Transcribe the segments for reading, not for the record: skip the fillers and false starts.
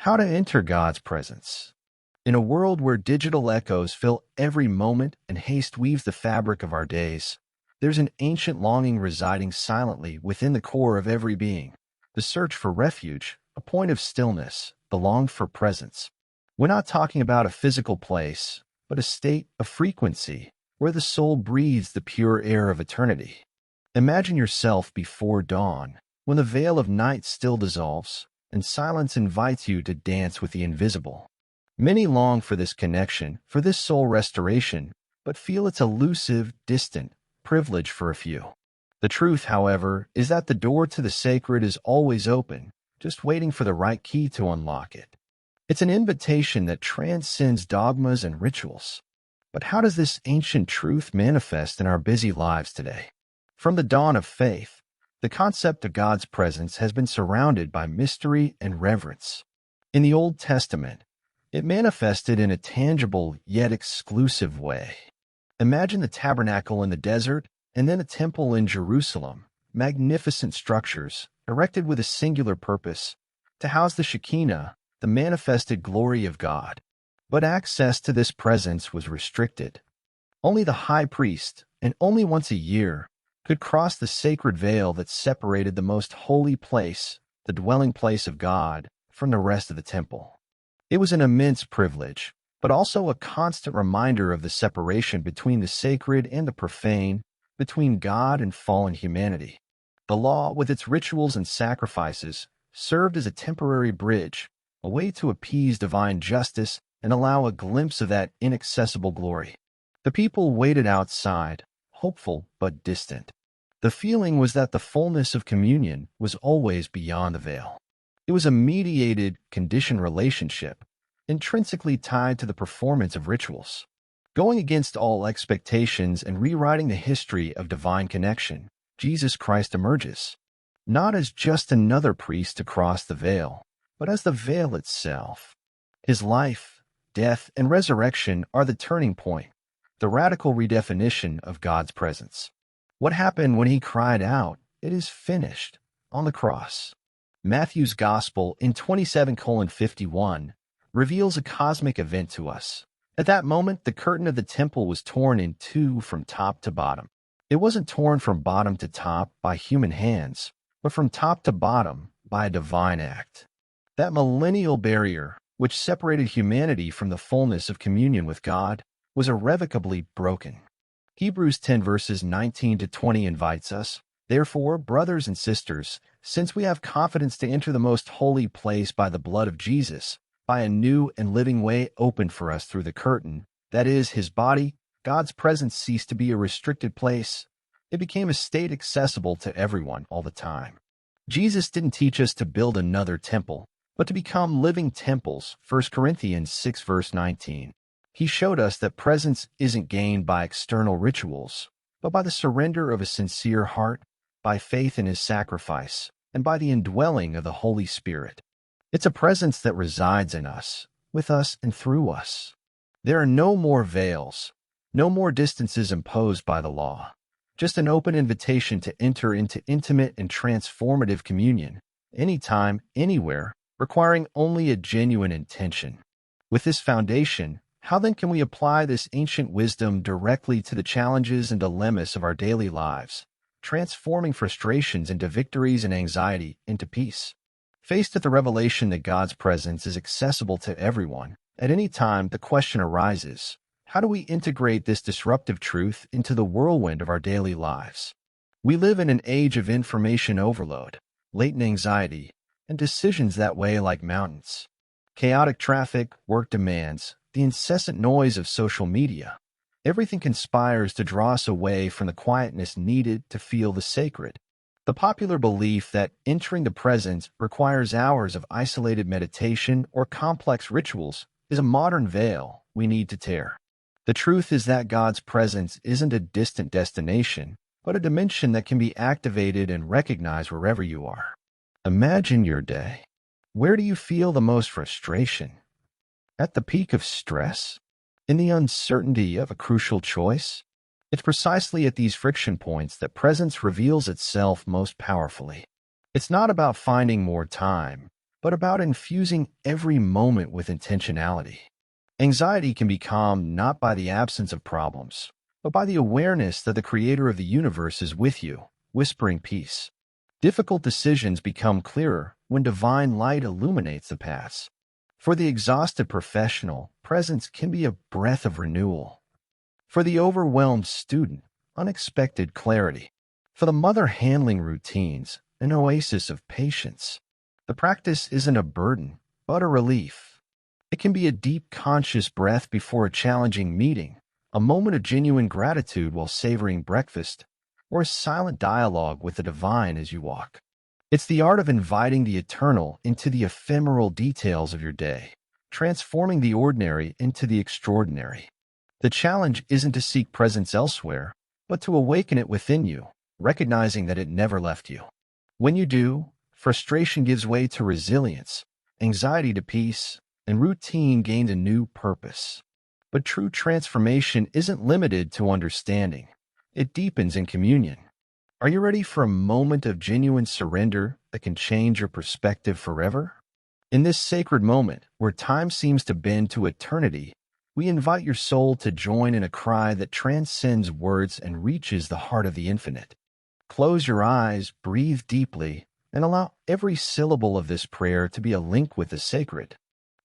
How to enter God's presence. In a world where digital echoes fill every moment and haste weaves the fabric of our days, there's an ancient longing residing silently within the core of every being. The search for refuge, a point of stillness, the longed for presence. We're not talking about a physical place, but a state of frequency where the soul breathes the pure air of eternity. Imagine yourself before dawn, when the veil of night still dissolves, and silence invites you to dance with the invisible. Many long for this connection, for this soul restoration, but feel it's elusive, distant, privilege for a few. The truth, however, is that the door to the sacred is always open, just waiting for the right key to unlock it. It's an invitation that transcends dogmas and rituals. But how does this ancient truth manifest in our busy lives today? From the dawn of faith, the concept of God's presence has been surrounded by mystery and reverence. In the Old Testament, it manifested in a tangible yet exclusive way. Imagine the tabernacle in the desert and then a temple in Jerusalem, magnificent structures erected with a singular purpose, to house the Shekinah, the manifested glory of God. But access to this presence was restricted. Only the high priest, and only once a year, could cross the sacred veil that separated the most holy place, the dwelling place of God, from the rest of the temple. It was an immense privilege, but also a constant reminder of the separation between the sacred and the profane, between God and fallen humanity. The law, with its rituals and sacrifices, served as a temporary bridge, a way to appease divine justice and allow a glimpse of that inaccessible glory. The people waited outside, hopeful but distant. The feeling was that the fullness of communion was always beyond the veil. It was a mediated, conditioned relationship, intrinsically tied to the performance of rituals. Going against all expectations and rewriting the history of divine connection, Jesus Christ emerges, not as just another priest to cross the veil, but as the veil itself. His life, death, and resurrection are the turning point, the radical redefinition of God's presence. What happened when he cried out, "It is finished," on the cross? Matthew's Gospel in 27:51 reveals a cosmic event to us. At that moment, the curtain of the temple was torn in two from top to bottom. It wasn't torn from bottom to top by human hands, but from top to bottom by a divine act. That millennial barrier, which separated humanity from the fullness of communion with God, was irrevocably broken. Hebrews 10 verses 19 to 20 invites us, "Therefore, brothers and sisters, since we have confidence to enter the most holy place by the blood of Jesus, by a new and living way opened for us through the curtain, that is, his body, God's presence ceased to be a restricted place. It became a state accessible to everyone all the time." Jesus didn't teach us to build another temple, but to become living temples, 1 Corinthians 6 verse 19. He showed us that presence isn't gained by external rituals, but by the surrender of a sincere heart, by faith in his sacrifice, and by the indwelling of the Holy Spirit. It's a presence that resides in us, with us, and through us. There are no more veils, no more distances imposed by the law, just an open invitation to enter into intimate and transformative communion, anytime, anywhere, requiring only a genuine intention. With this foundation, how then can we apply this ancient wisdom directly to the challenges and dilemmas of our daily lives, transforming frustrations into victories and anxiety into peace? Faced with the revelation that God's presence is accessible to everyone, at any time the question arises, how do we integrate this disruptive truth into the whirlwind of our daily lives? We live in an age of information overload, latent anxiety, and decisions that weigh like mountains. Chaotic traffic, work demands, the incessant noise of social media. Everything conspires to draw us away from the quietness needed to feel the sacred. The popular belief that entering the presence requires hours of isolated meditation or complex rituals is a modern veil we need to tear. The truth is that God's presence isn't a distant destination, but a dimension that can be activated and recognized wherever you are. Imagine your day. Where do you feel the most frustration? At the peak of stress? In the uncertainty of a crucial choice? It's precisely at these friction points that presence reveals itself most powerfully. It's not about finding more time, but about infusing every moment with intentionality. Anxiety can be calmed not by the absence of problems, but by the awareness that the Creator of the universe is with you, whispering peace. Difficult decisions become clearer when divine light illuminates the paths. For the exhausted professional, presence can be a breath of renewal. For the overwhelmed student, unexpected clarity. For the mother handling routines, an oasis of patience. The practice isn't a burden, but a relief. It can be a deep, conscious breath before a challenging meeting, a moment of genuine gratitude while savoring breakfast, or a silent dialogue with the divine as you walk. It's the art of inviting the eternal into the ephemeral details of your day, transforming the ordinary into the extraordinary. The challenge isn't to seek presence elsewhere, but to awaken it within you, recognizing that it never left you. When you do, frustration gives way to resilience, anxiety to peace, and routine gains a new purpose. But true transformation isn't limited to understanding. It deepens in communion. Are you ready for a moment of genuine surrender that can change your perspective forever? In this sacred moment, where time seems to bend to eternity, we invite your soul to join in a cry that transcends words and reaches the heart of the infinite. Close your eyes, breathe deeply, and allow every syllable of this prayer to be a link with the sacred.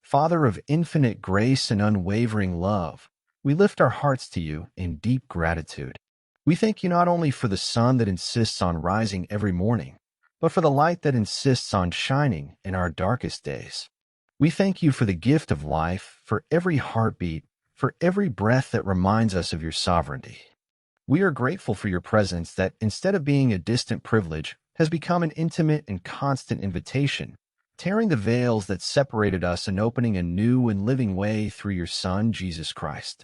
Father of infinite grace and unwavering love, we lift our hearts to you in deep gratitude. We thank you not only for the sun that insists on rising every morning, but for the light that insists on shining in our darkest days. We thank you for the gift of life, for every heartbeat, for every breath that reminds us of your sovereignty. We are grateful for your presence that, instead of being a distant privilege, has become an intimate and constant invitation, tearing the veils that separated us and opening a new and living way through your Son, Jesus Christ.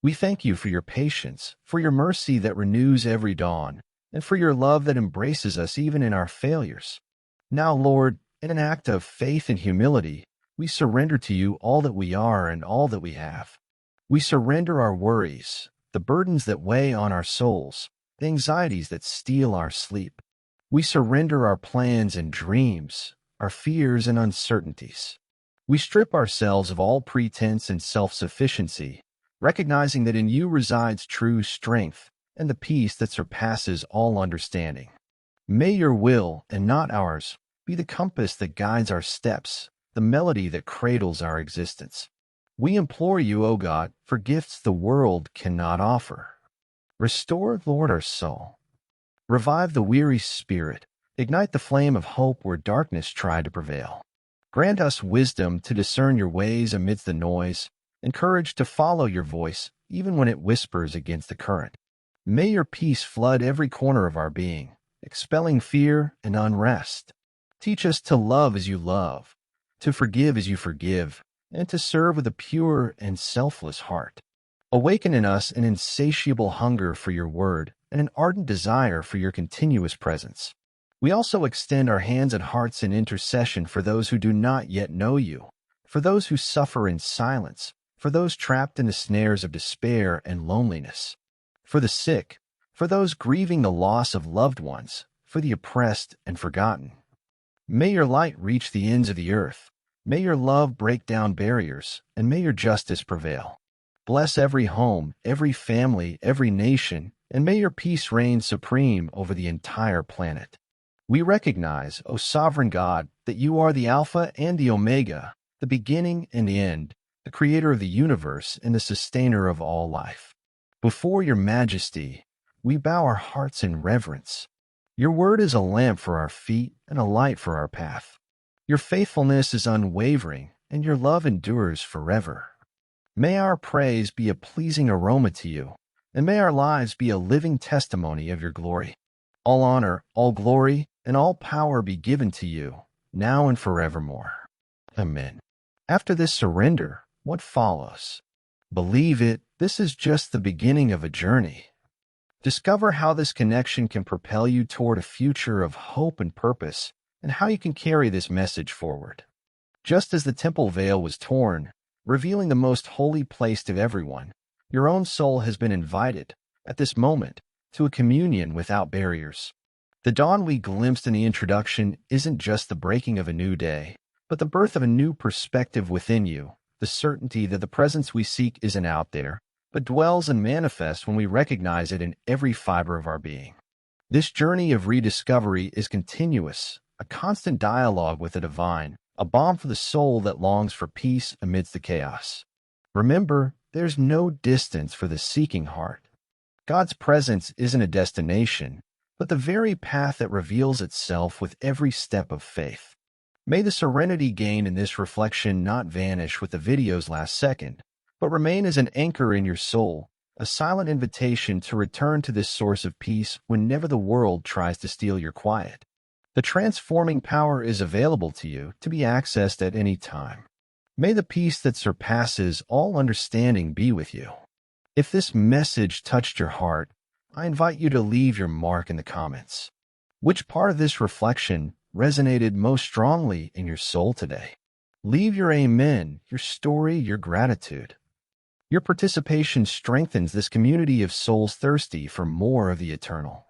We thank you for your patience, for your mercy that renews every dawn, and for your love that embraces us even in our failures. Now, Lord, in an act of faith and humility, we surrender to you all that we are and all that we have. We surrender our worries, the burdens that weigh on our souls, the anxieties that steal our sleep. We surrender our plans and dreams, our fears and uncertainties. We strip ourselves of all pretense and self-sufficiency, recognizing that in you resides true strength and the peace that surpasses all understanding. May your will, and not ours, be the compass that guides our steps, the melody that cradles our existence. We implore you, O God, for gifts the world cannot offer. Restore, Lord, our soul. Revive the weary spirit. Ignite the flame of hope where darkness tried to prevail. Grant us wisdom to discern your ways amidst the noise, and courage to follow your voice even when it whispers against the current. May your peace flood every corner of our being, expelling fear and unrest. Teach us to love as you love, to forgive as you forgive, and to serve with a pure and selfless heart. Awaken in us an insatiable hunger for your word and an ardent desire for your continuous presence. We also extend our hands and hearts in intercession for those who do not yet know you, for those who suffer in silence, for those trapped in the snares of despair and loneliness, for the sick, for those grieving the loss of loved ones, for the oppressed and forgotten. May your light reach the ends of the earth. May your love break down barriers, and may your justice prevail. Bless every home, every family, every nation, and may your peace reign supreme over the entire planet. We recognize, O sovereign God, that you are the Alpha and the Omega, the beginning and the end, the creator of the universe and the sustainer of all life. Before your majesty, we bow our hearts in reverence. Your word is a lamp for our feet and a light for our path. Your faithfulness is unwavering, and your love endures forever. May our praise be a pleasing aroma to you, and may our lives be a living testimony of your glory. All honor, all glory, and all power be given to you, now and forevermore. Amen. After this surrender, what follows? Believe it, this is just the beginning of a journey. Discover how this connection can propel you toward a future of hope and purpose, and how you can carry this message forward. Just as the temple veil was torn, revealing the most holy place to everyone, your own soul has been invited, at this moment, to a communion without barriers. The dawn we glimpsed in the introduction isn't just the breaking of a new day, but the birth of a new perspective within you, the certainty that the presence we seek isn't out there, but dwells and manifests when we recognize it in every fiber of our being. This journey of rediscovery is continuous, a constant dialogue with the divine, a balm for the soul that longs for peace amidst the chaos. Remember, there's no distance for the seeking heart. God's presence isn't a destination, but the very path that reveals itself with every step of faith. May the serenity gained in this reflection not vanish with the video's last second, but remain as an anchor in your soul, a silent invitation to return to this source of peace whenever the world tries to steal your quiet. The transforming power is available to you to be accessed at any time. May the peace that surpasses all understanding be with you. If this message touched your heart, I invite you to leave your mark in the comments. Which part of this reflection resonated most strongly in your soul today? Leave your amen, your story, your gratitude. Your participation strengthens this community of souls thirsty for more of the eternal.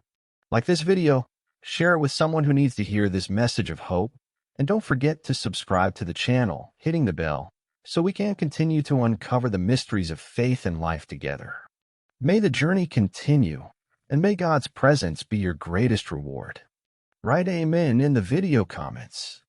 Like this video, share it with someone who needs to hear this message of hope, and don't forget to subscribe to the channel, hitting the bell, so we can continue to uncover the mysteries of faith and life together. May the journey continue, and may God's presence be your greatest reward. Write amen in the video comments.